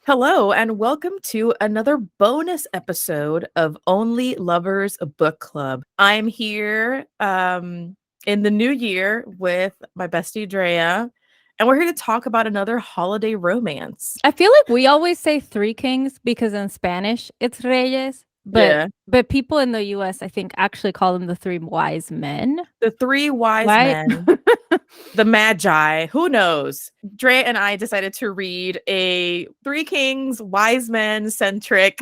Hello, and welcome to another bonus episode of Only Lovers Book Club. I'm here in the new year with my bestie Drea, and we're here to talk about another holiday romance. I feel like we always say three kings because in Spanish it's reyes, but Yeah, but people in the US I think actually call them the three wise men, the three wise right? men, the Magi, who knows? Drea and I decided to read a Three Kings, Wise Men centric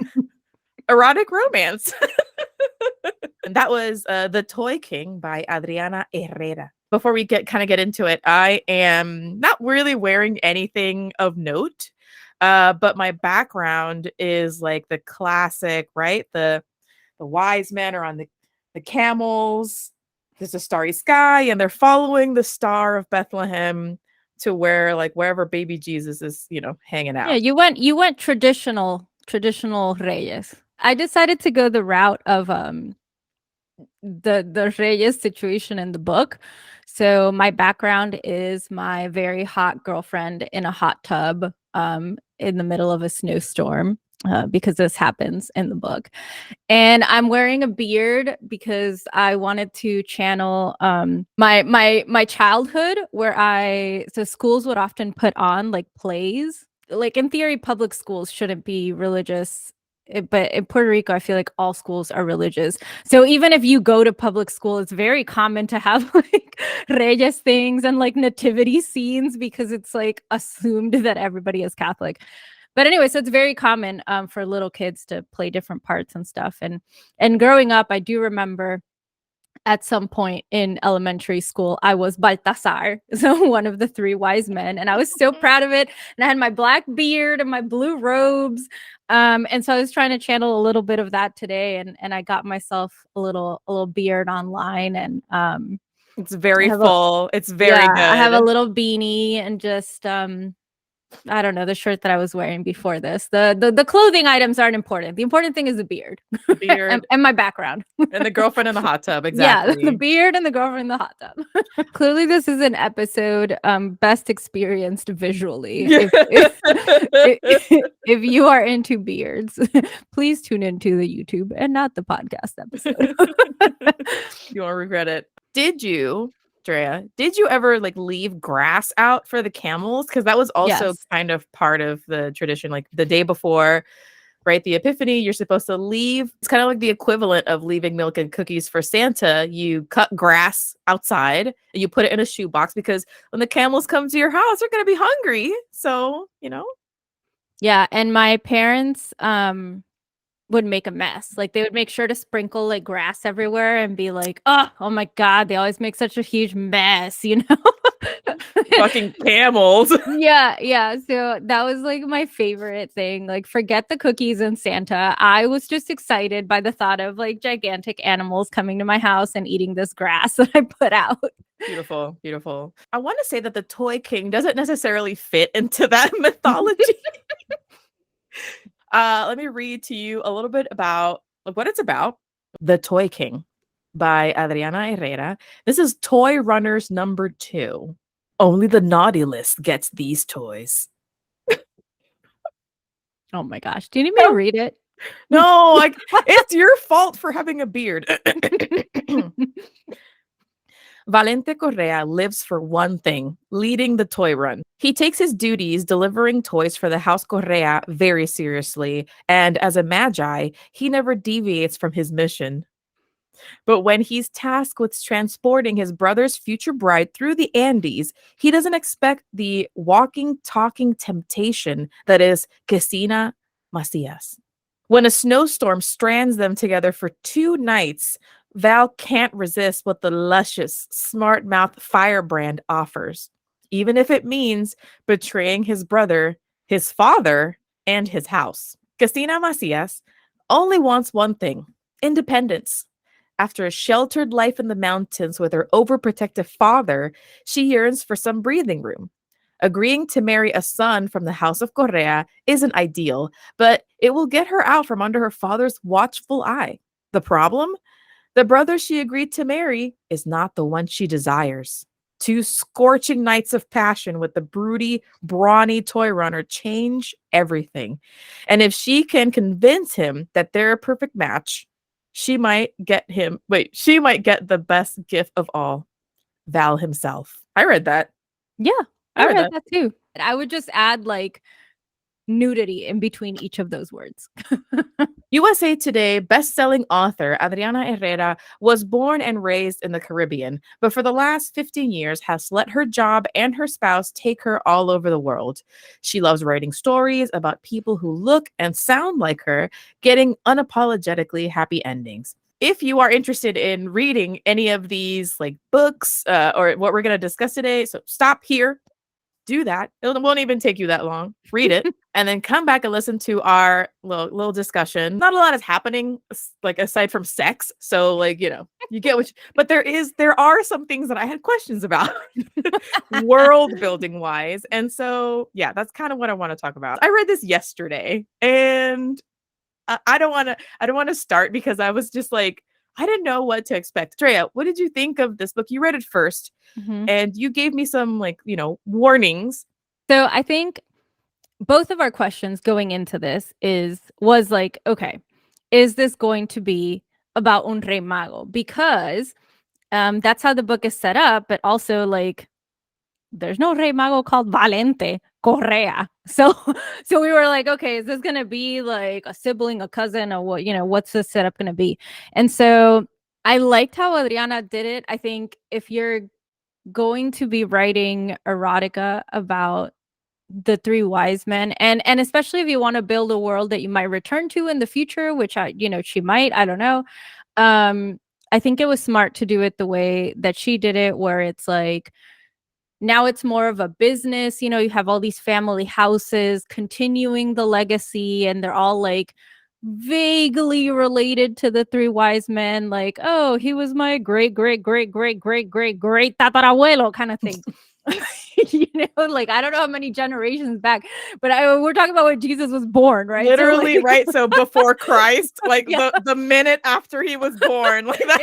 erotic romance. And that was The Toy King by Adriana Herrera. Before we get into it, I am not really wearing anything of note. But my background is like the classic, right? The wise men are on the camels. There's a starry sky, and they're following the star of Bethlehem to wherever baby Jesus is, hanging Yeah, out. you went traditional reyes. I decided to go the route of the reyes situation in the book. So my background is my very hot girlfriend in a hot tub in the middle of a snowstorm. Because this happens in the book. And I'm wearing a beard because I wanted to channel my childhood where I so schools would often put on like plays. Like in theory, public schools shouldn't be religious. But in Puerto Rico, I feel like all schools are religious. So even if you go to public school, it's very common to have like reyes things and like nativity scenes because it's like assumed that everybody is Catholic. But anyway, so it's very common for little kids to play different parts and stuff. And growing up, I do remember at some point in elementary school, I was Baltasar, so one of the three wise men, and I was so proud of it. And I had my black beard and my blue robes, and so I was trying to channel a little bit of that today, and I got myself a little beard online, and It's I very have a full. It's yeah, very I have a good. little beanie and just I don't know, the shirt that I was wearing before this. The clothing items aren't important. The important thing is the beard The and, beard and my background. and the girlfriend in the hot tub, Yeah, the exactly. beard and the girlfriend in the hot tub. Clearly, this is an episode best experienced visually. Yeah. If you are into beards, please tune into the YouTube and not the podcast episode. You won't regret it. Did you, Drea, did you ever like leave grass out for the camels? Because that was also Yes. kind of part of the tradition. Like the day before, right? The Epiphany, you're supposed to leave. It's kind of like the equivalent of leaving milk and cookies for Santa. You cut grass outside and you put it in a shoebox because when the camels come to your house, they're going to be hungry. So. Yeah, and my parents would make a mess. Like they would make sure to sprinkle like grass everywhere and be like, oh my God, they always make such a huge mess, you know? Fucking camels. Yeah, yeah. So that was like my favorite thing. Like, forget the cookies and Santa. I was just excited by the thought of like gigantic animals coming to my house and eating this grass that I put out. Beautiful, beautiful. I want to say that the Toy King doesn't necessarily fit into that mythology. Let me read to you a little bit about what it's about. The Toy King by Adriana Herrera. This is Toy Runners number 2. Only the naughty list gets these toys. Oh my gosh. Do you need me to read it? No, like it's your fault for having a beard. Valente Correa lives for one thing, leading the toy run. He takes his duties delivering toys for the House Correa very seriously, and as a magi, he never deviates from his mission. But when he's tasked with transporting his brother's future bride through the Andes, he doesn't expect the walking, talking temptation that is Quesina Macias. When a snowstorm strands them together for 2 nights, Val can't resist what the luscious, smart mouth firebrand offers, even if it means betraying his brother, his father, and his house. Casina Macias only wants one thing: independence. After a sheltered life in the mountains with her overprotective father, she yearns for some breathing room. Agreeing to marry a son from the House of Correa isn't ideal, but it will get her out from under her father's watchful eye. The problem? The brother she agreed to marry is not the one she desires. Two scorching nights of passion with the broody, brawny toy runner change everything. And if she can convince him that they're a perfect match, she might get the best gift of all, Val himself. I read that. Yeah, I I read read that. that too. I would just add like nudity in between each of those words. USA Today best-selling author Adriana Herrera was born and raised in the Caribbean, but for the last 15 years has let her job and her spouse take her all over the world. She loves writing stories about people who look and sound like her, getting unapologetically happy endings. If you are interested in reading any of these like books or what we're going to discuss today, so stop here, do that. It won't even take you that long. Read it and then come back and listen to our little discussion. Not a lot is happening like aside from sex. So like, you get but there are some things that I had questions about world building wise. And so, yeah, that's kind of what I want to talk about. I read this yesterday and I don't want to start because I was just like, I didn't know what to expect. Drea, what did you think of this book? You read it 1st and you gave me some like, warnings. So I think both of our questions going into this was like, okay, is this going to be about un rey mago? Because that's how the book is set up, but also like there's no rey mago called Valente Correa. So we were like, okay, is this gonna be like a sibling, a cousin, or what, what's the setup gonna be? And so I liked how Adriana did it. I think if you're going to be writing erotica about the three wise men, and especially if you want to build a world that you might return to in the future, which she might, I don't know. I think it was smart to do it the way that she did it, where it's like now it's more of a business. You have all these family houses continuing the legacy, and they're all like vaguely related to the three wise men, like, oh, he was my great great great great great great great tatarabuelo kind of thing. Like I don't know how many generations back, but we're talking about when Jesus was born, right? Literally, so, like, right? So before Christ, like yeah. the minute after he was born, like that.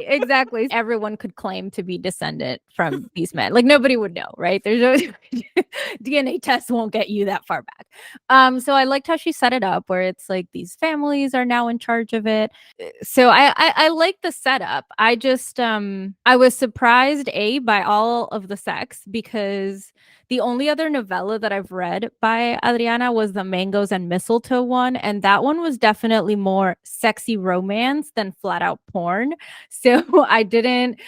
Exactly. Everyone could claim to be descendant from these men. Like nobody would know, right? There's no DNA test won't get you that far back. So I liked how she set it up, where it's like these families are now in charge of it. So I like the setup. I just I was surprised by all of the sex, because the only other novella that I've read by Adriana was the Mangoes and Mistletoe one, and that one was definitely more sexy romance than flat out porn. So I didn't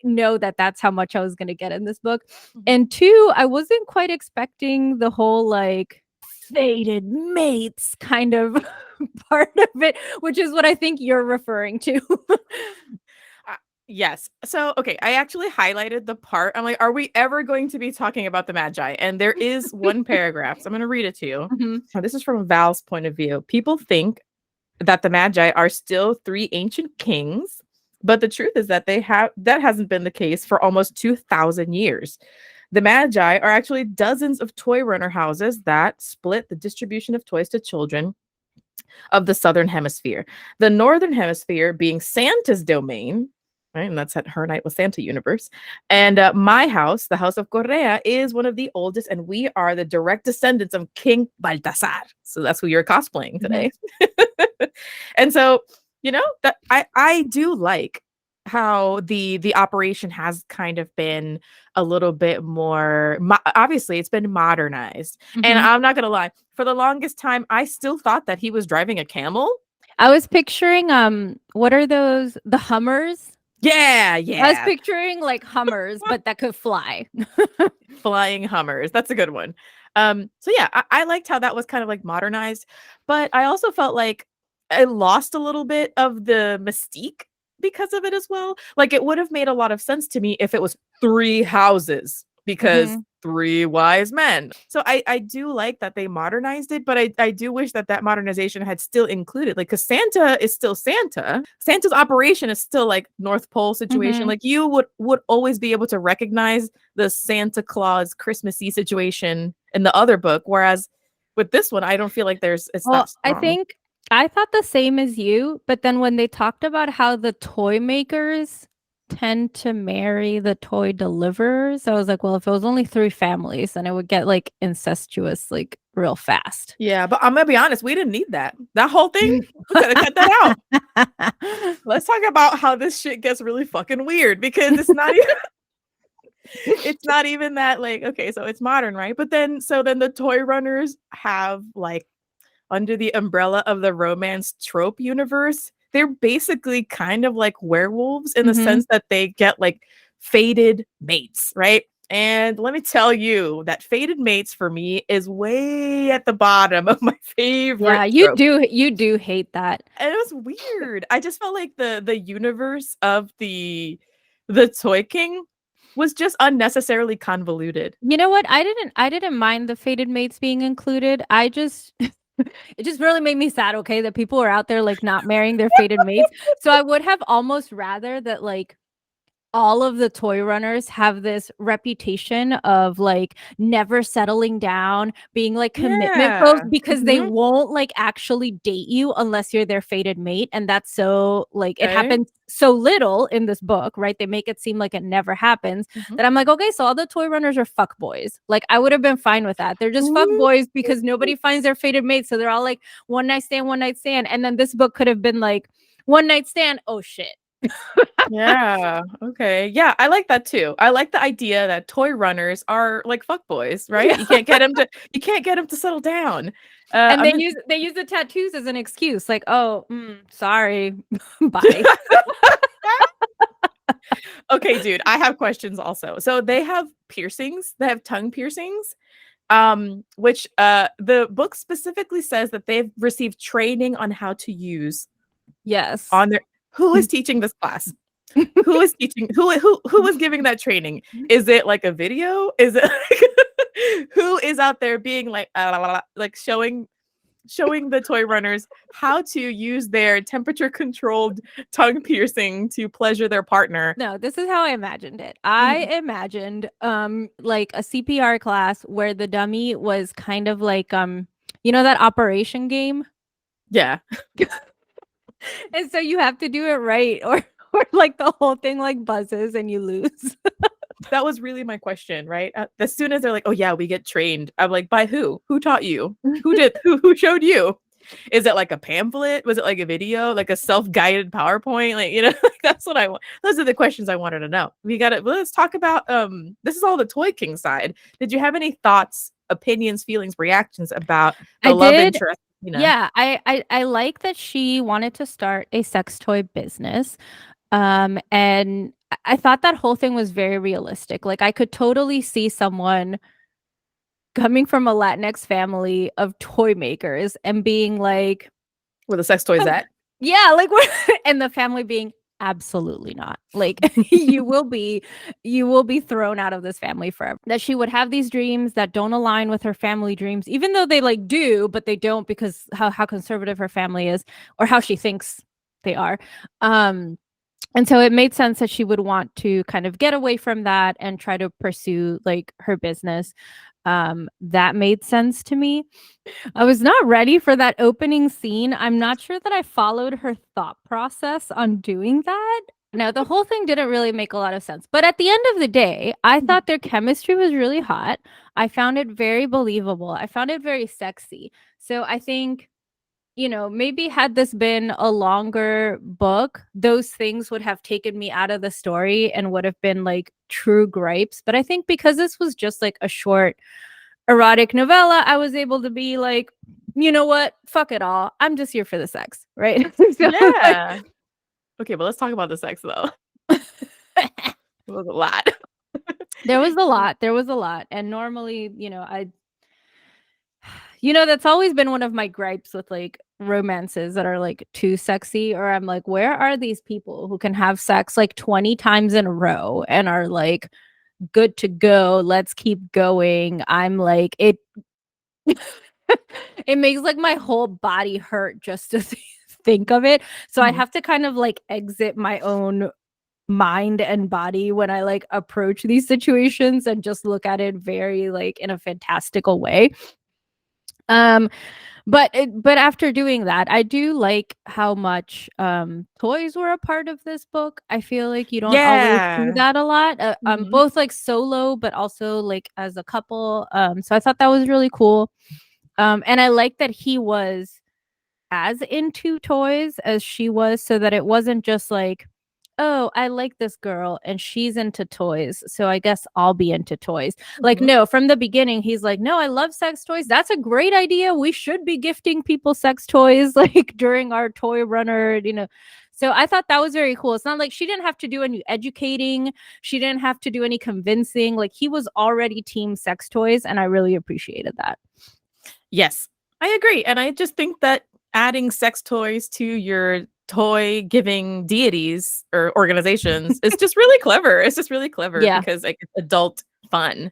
know that that's how much I was going to get in this book. And two, I wasn't quite expecting the whole like fated mates kind of part of it, which is what I think you're referring to. Yes. So, okay, I actually highlighted the part. I'm like, are we ever going to be talking about the Magi? And there is one paragraph. So I'm going to read it to you. So this is from Val's point of view. People think that the Magi are still three ancient kings, but the truth is that that hasn't been the case for almost 2,000 years. The Magi are actually dozens of toy runner houses that split the distribution of toys to children of the southern hemisphere. The northern hemisphere being Santa's domain, right? And that's at Her Night with Santa universe. And my house, the House of Correa, is one of the oldest, and we are the direct descendants of King Baltasar. So that's who you're cosplaying today. And so, that I do like how the operation has kind of been a little bit more obviously it's been modernized. And I'm not gonna lie, for the longest time I still thought that he was driving a camel. I was picturing what are those, the Hummers? Yeah. I was picturing like Hummers but that could fly. Flying Hummers, that's a good one. So yeah, I liked how that was kind of like modernized, but I also felt like I lost a little bit of the mystique because of it as well. Like it would have made a lot of sense to me if it was three houses, because three wise men. So I do like that they modernized it, but I do wish that modernization had still included, like, because Santa is still Santa. Santa's operation is still like North Pole situation. Like you would always be able to recognize the Santa Claus Christmassy situation in the other book, whereas with this one I don't feel like it's that strong. I think I thought the same as you, but then when they talked about how the toy makers tend to marry the toy deliverers. I was like, well, if it was only 3 families, then it would get like incestuous like real fast. Yeah, but I'm gonna be honest, we didn't need that. That whole thing, we could have cut that out. Let's talk about how this shit gets really fucking weird because it's not even that like okay, so it's modern, right? But then the toy runners have like under the umbrella of the romance trope universe, they're basically kind of like werewolves in the sense that they get like fated mates, right? And let me tell you that fated mates for me is way at the bottom of my favorite Yeah, trope. you do hate that. And it was weird. I just felt like the universe of the Toy King was just unnecessarily convoluted. You know what? I didn't mind the fated mates being included. I just it just really made me sad, okay, that people are out there like not marrying their fated mates. So I would have almost rather that like all of the toy runners have this reputation of like never settling down, being like commitment pros Yeah. because they won't like actually date you unless you're their fated mate. And that's so like it Okay. happens so little in this book, right? They make it seem like it never happens. That I'm like, okay, so all the toy runners are fuck boys. Like I would have been fine with that. They're just fuck boys because nobody finds their fated mate. So they're all like one night stand, one night stand. And then this book could have been like one night stand. Oh shit. Yeah. Okay. Yeah, I like that too. I like the idea that toy runners are like fuck boys, right? Yeah. You can't get them to settle down. And I'm they use the tattoos as an excuse, like, oh, sorry, bye. okay, dude. I have questions also. So they have piercings. They have tongue piercings. Which the book specifically says that they've received training on how to use Yes. on their. Who is teaching this class? Who is teaching who is giving that training? Is it like a video? Is it like, who is out there being like showing the toy runners how to use their temperature controlled tongue piercing to pleasure their partner? No, this is how I imagined it. I imagined like a CPR class where the dummy was kind of like you know that operation game? Yeah. And so you have to do it right or like the whole thing like buzzes and you lose. That was really my question, right? As soon as they're like, "Oh yeah, we get trained," I'm like, "By who? Who taught you? Who showed you? Is it like a pamphlet? Was it like a video? Like a self-guided PowerPoint? Like, you know, like that's what I want. Those are the questions I wanted to know. We got it. Let's talk about this is all the Toy King side. Did you have any thoughts, opinions, feelings, reactions about the I love did. interest? You know? Yeah, I like that she wanted to start a sex toy business. And I thought that whole thing was very realistic. Like I could totally see someone coming from a Latinx family of toy makers and being like, Where the sex toys at? yeah, like and the family being absolutely not. Like you will be thrown out of this family forever. That she would have these dreams that don't align with her family dreams, even though they like do, but they don't because how conservative her family is or how she thinks they are. And so it made sense that she would want to kind of get away from that and try to pursue like her business. That made sense to me. I was not ready for that opening scene. I'm not sure that I followed her thought process on doing that. Now, the whole thing didn't really make a lot of sense. But at the end of the day, I thought their chemistry was really hot. I found it very believable. I found it very sexy. So I think maybe had this been a longer book, those things would have taken me out of the story and would have been like true gripes. But I think because this was just like a short erotic novella, I was able to be like, you know what? Fuck it all. I'm just here for the sex, right? Yeah. Okay, but let's talk about the sex though. It was a lot. There was a lot. There was a lot. And normally, that's always been one of my gripes with like romances that are like too sexy, or I'm like, where are these people who can have sex like 20 times in a row and are like good to go? Let's keep going. I'm like, it it makes like my whole body hurt just to think of it. So I have to kind of like exit my own mind and body when I like approach these situations and just look at it very like in a fantastical way. But after doing that, I do like how much toys were a part of this book. I feel like you don't always see Yeah. that a lot. Mhm. Both like solo, but also like as a couple. So I thought that was really cool. And I like that he was as into toys as she was, so that it wasn't just like, oh, I like this girl and she's into toys, so I guess I'll be into toys. Like, Mhm. no, from the beginning, he's like, no, I love sex toys. That's a great idea. We should be gifting people sex toys like during our toy runner. So I thought that was very cool. It's not like she didn't have to do any educating, she didn't have to do any convincing. Like, he was already team sex toys, and I really appreciated that. Yes, I agree. And I just think that adding sex toys to your toy giving deities or organizations is just really clever. It's just really clever Yeah. because like it's adult fun.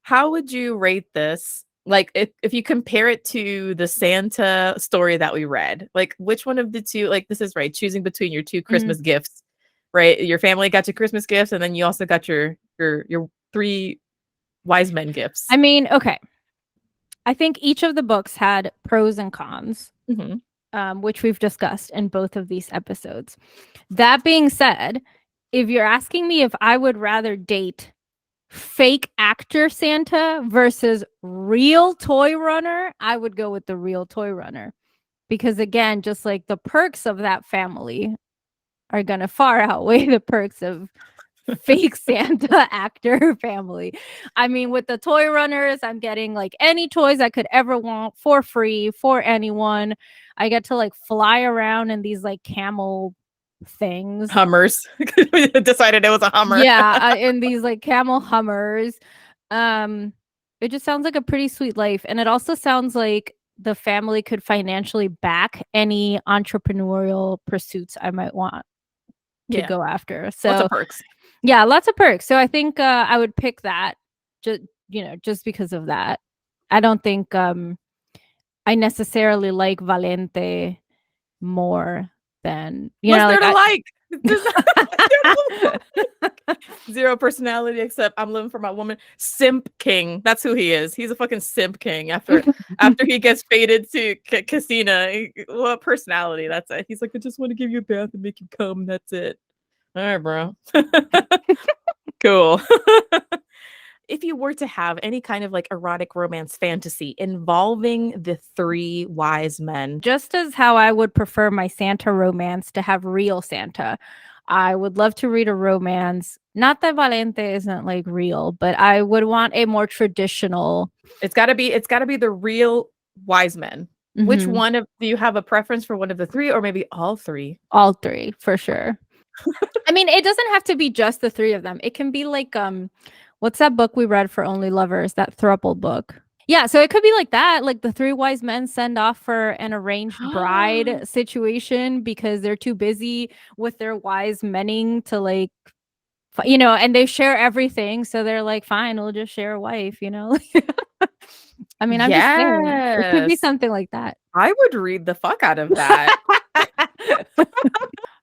How would you rate this? Like if you compare it to the Santa story that we read, like which one of the two, like this is right, choosing between your two Mm. Christmas gifts, right? Your family got you Christmas gifts, and then you also got your three wise men gifts. I mean, okay. I think each of the books had pros and cons, Mhm. which we've discussed in both of these episodes. That being said, if you're asking me if I would rather date fake actor Santa versus real toy runner, I would go with the real toy runner. Because again, just like the perks of that family are going to far outweigh the perks of fake Santa actor family. I mean, with the toy runners, I'm getting like any toys I could ever want for free for anyone. I get to like fly around in these like camel things. Hummers. We decided it was a Hummer. Yeah, in these like camel Hummers. Um it just sounds like a pretty sweet life, and it also sounds like the family could financially back any entrepreneurial pursuits I might want to Yeah, go after. lots of So perks. yeah, lots of perks. So I think I would pick that just just because of that. I don't think I necessarily like Valente more than What's there like to I like? There's not, zero personality except I'm living for my woman. Simp king. That's who he is. He's a fucking simp king. After he gets faded to Casina, what personality? That's it. He's like, I just want to give you a bath and make you come. That's it. All right, bro. Cool. If you were to have any kind of like erotic romance fantasy involving the three wise men. Just as how I would prefer my Santa romance to have real Santa, I would love to read a romance. Not that Valente isn't like real, but I would want a more traditional. It's gotta be the real wise men. Which Mhm, one of do you have a preference for one of the three or maybe all three? all three for sure. I mean, it doesn't have to be just the three of them. It can be like what's that book we read for Only Lovers? That throuple book. Yeah, so it could be like that, like the three wise men send off for an arranged bride situation because they're too busy with their wise menning to like and they share everything, so they're like, fine, we'll just share a wife. I mean, I'm just saying, it could be Yes. something like that. I would read the fuck out of that.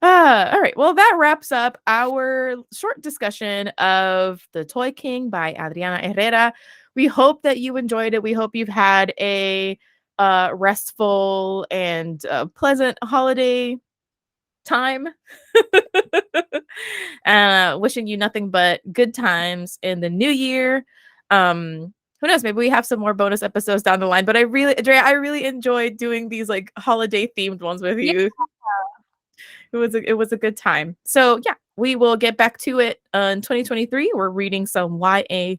All right. Well, that wraps up our short discussion of The Toy King by Adriana Herrera. We hope that you enjoyed it. We hope you've had a restful and pleasant holiday time. Wishing you nothing but good times in the new year. Who knows? Maybe we have some more bonus episodes down the line. But Drea, I really enjoyed doing these like holiday themed ones with Yeah. you. It was a good time. So yeah, we will get back to it in 2023. We're reading some YA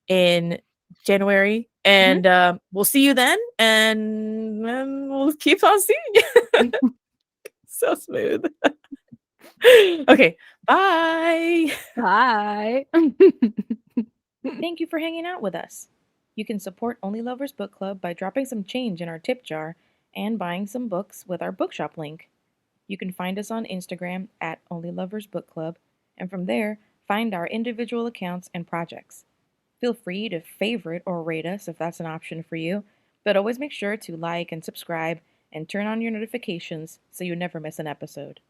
in January, Mhm. and we'll see you then. And we'll keep on seeing you. So smooth. Okay, bye. Bye. Thank you for hanging out with us. You can support Only Lovers Book Club by dropping some change in our tip jar and buying some books with our bookshop link. You can find us on Instagram at Only Lovers Book Club, and from there, find our individual accounts and projects. Feel free to favorite or rate us if that's an option for you, but always make sure to like and subscribe and turn on your notifications so you never miss an episode.